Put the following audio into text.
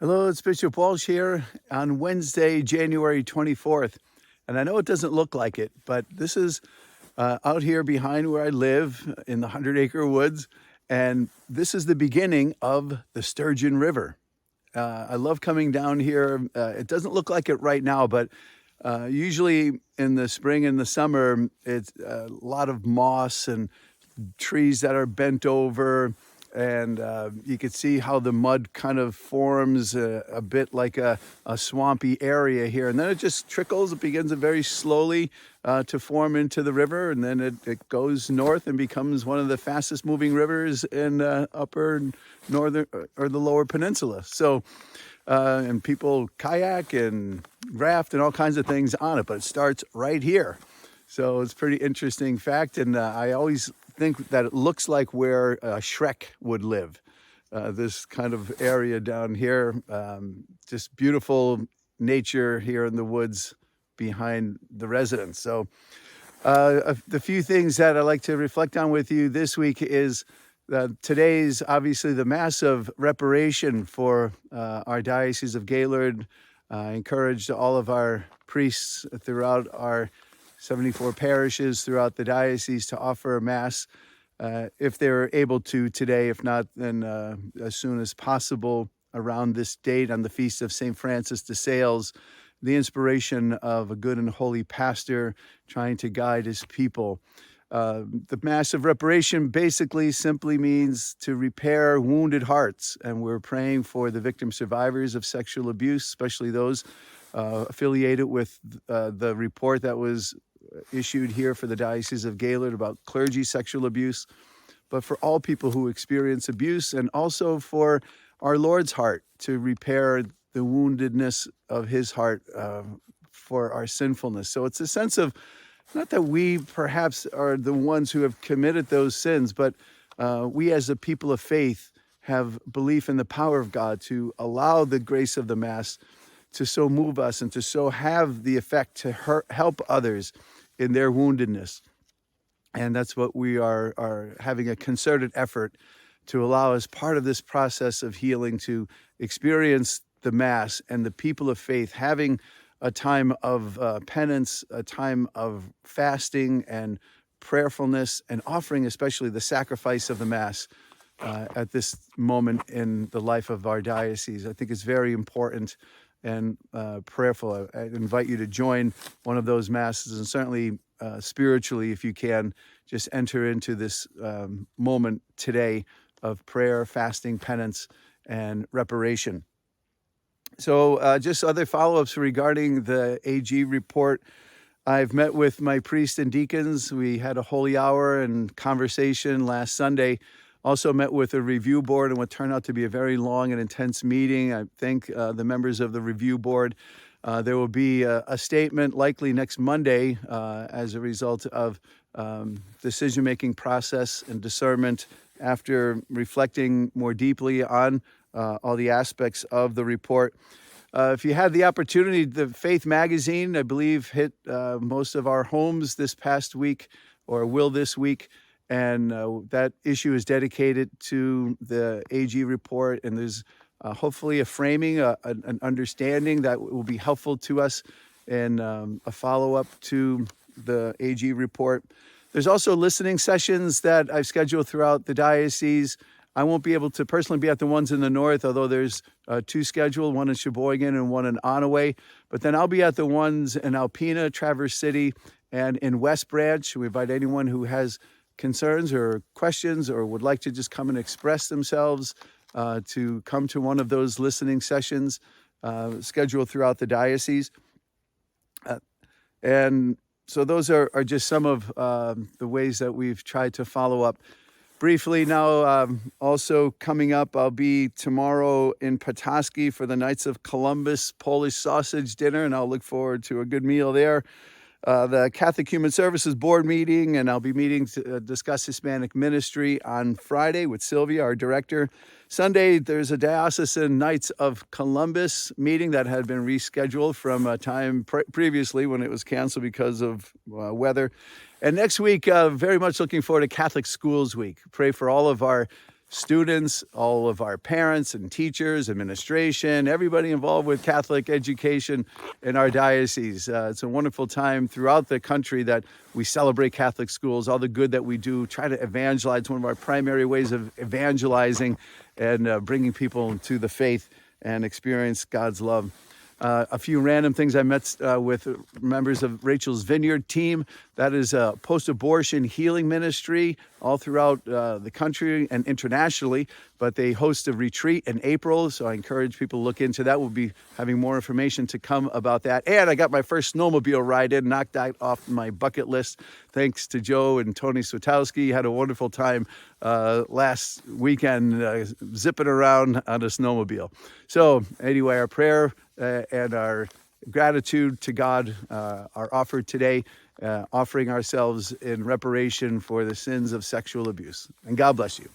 Hello, it's Bishop Walsh here on Wednesday, January 24th. And I know it doesn't look like it, but this is out here behind where I live in the 100-acre woods. And this is the beginning of the Sturgeon River. I love coming down here. It doesn't look like it right now, but usually in the spring and the summer, it's a lot of moss and trees that are bent over. And you could see how the mud kind of forms a bit like a swampy area here. And then it just trickles. It begins very slowly to form into the river. And then it goes north and becomes one of the fastest moving rivers in upper northern or the lower peninsula. So, and people kayak and raft and all kinds of things on it. But it starts right here. So it's a pretty interesting fact. And I always think that it looks like where Shrek would live. This kind of area down here, just beautiful nature here in the woods behind the residence. So the few things that I'd like to reflect on with you this week is today's obviously the Mass of Reparation for our Diocese of Gaylord. I encourage all of our priests throughout our 74 parishes throughout the diocese to offer a Mass if they're able to today. If not, then as soon as possible around this date on the Feast of St. Francis de Sales, the inspiration of a good and holy pastor trying to guide his people. The Mass of Reparation basically simply means to repair wounded hearts, and we're praying for the victim survivors of sexual abuse, especially those affiliated with the report that was issued here for the Diocese of Gaylord about clergy sexual abuse, but for all people who experience abuse, and also for our Lord's heart to repair the woundedness of his heart for our sinfulness. So it's a sense of not that we perhaps are the ones who have committed those sins, but we as a people of faith have belief in the power of God to allow the grace of the Mass to so move us and to so have the effect to help others in their woundedness. And that's what we are having a concerted effort to allow as part of this process of healing to experience the Mass and the people of faith having a time of penance, a time of fasting and prayerfulness, and offering especially the sacrifice of the Mass at this moment in the life of our diocese. I think it's very important and prayerful. I invite you to join one of those Masses, and certainly spiritually, if you can, just enter into this moment today of prayer, fasting, penance, and reparation. So just other follow-ups regarding the AG report. I've met with my priest and deacons. We had a holy hour and conversation last Sunday. Also met with a review board in what turned out to be a very long and intense meeting. I thank the members of the review board. There will be a statement likely next Monday as a result of decision-making process and discernment after reflecting more deeply on all the aspects of the report. If you had the opportunity, the Faith magazine, I believe, hit most of our homes this past week, or will this week. And that issue is dedicated to the AG report, and there's hopefully a framing, an understanding that will be helpful to us in a follow-up to the AG report. There's also listening sessions that I've scheduled throughout the diocese. I won't be able to personally be at the ones in the north, although there's two scheduled, one in Sheboygan and one in Onaway. But then I'll be at the ones in Alpena, Traverse City, and in West Branch. We invite anyone who has concerns or questions or would like to just come and express themselves to come to one of those listening sessions scheduled throughout the diocese. And so those are just some of the ways that we've tried to follow up. Briefly now, also coming up, I'll be tomorrow in Petoskey for the Knights of Columbus Polish sausage dinner, and I'll look forward to a good meal there. The Catholic Human Services Board meeting, and I'll be meeting to discuss Hispanic ministry on Friday with Sylvia, our director. Sunday, there's a Diocesan Knights of Columbus meeting that had been rescheduled from a time previously when it was canceled because of weather. And next week, very much looking forward to Catholic Schools Week. Pray for all of our students, all of our parents and teachers, administration, everybody involved with Catholic education in our diocese. It's a wonderful time throughout the country that we celebrate Catholic schools, all the good that we do, try to evangelize. It's one of our primary ways of evangelizing and bringing people to the faith and experience God's love. A few random things. I met with members of Rachel's Vineyard team. That is a post-abortion healing ministry all throughout the country and internationally, but they host a retreat in April, so I encourage people to look into that. We'll be having more information to come about that. And I got my first snowmobile ride in, knocked that off my bucket list, thanks to Joe and Tony Swatowski. Had a wonderful time last weekend zipping around on a snowmobile. So anyway, our prayer and our gratitude to God are offered today, offering ourselves in reparation for the sins of sexual abuse. And God bless you.